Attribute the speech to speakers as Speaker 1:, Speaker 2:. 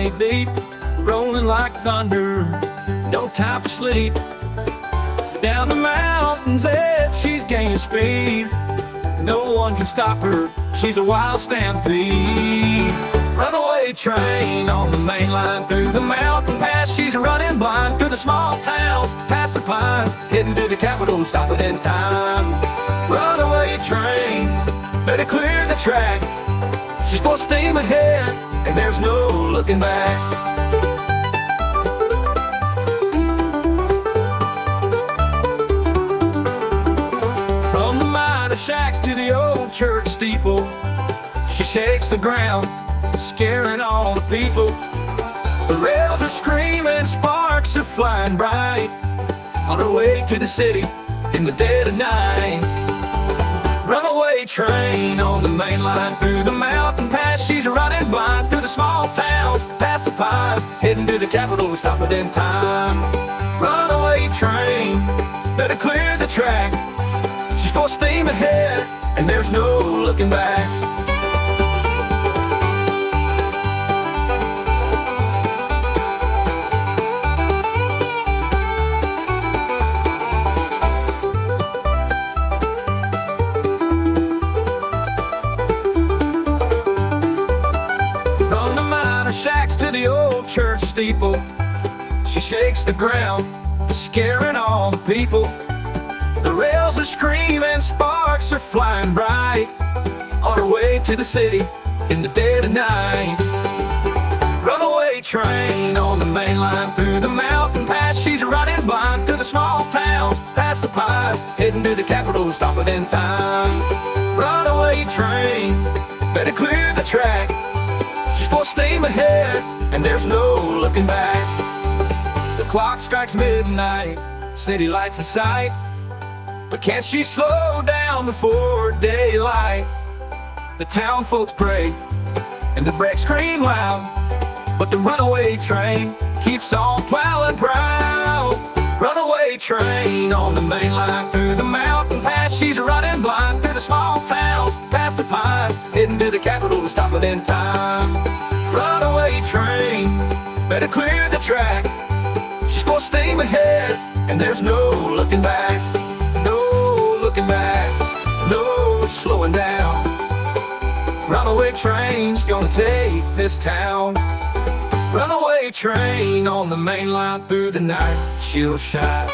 Speaker 1: 8 deep, rolling like thunder, no time for sleep. Down the mountain's edge, she's gaining speed. No one can stop her, she's a wild stampede. Runaway train on the main line through the mountain pass. She's running blind through the small towns, past the pines, heading to the capital, stopping in time. Runaway train, better clear the track. She's full steam ahead, and there's no looking back. From the miner shacks to the old church steeple, she shakes the ground, scaring all the people. The rails are screaming, sparks are flying bright, on her way to the city in the dead of night. Runaway train on the main line through the mountain pass. She's running blind through the small towns, past the pines, heading to the capital, stopping in time. Runaway train, better clear the track. She's full steam ahead, and there's no looking back. Shacks to the old church steeple, she shakes the ground, scaring all the people. The rails are screaming, sparks are flying bright, on her way to the city in the dead of night. Runaway train on the main line through the mountain pass. She's running blind through the small towns, past the pines, heading to the capital, stopping in time. Runaway train, better clear the track. She's full steam ahead, and there's no looking back. The clock strikes midnight, city lights in sight, but can't she slow down before daylight? The town folks pray, and the brakes scream loud, but the runaway train keeps on plowing proud. Runaway train on the main line through the mountain pass. She's running blind through the small towns, past the pines, heading to the capital, stopping in time. Runaway train, better clear the track. She's full steam ahead, and there's no looking back. No looking back, no slowing down. Runaway train's gonna take this town. Runaway train on the main line through the night, she'll shine.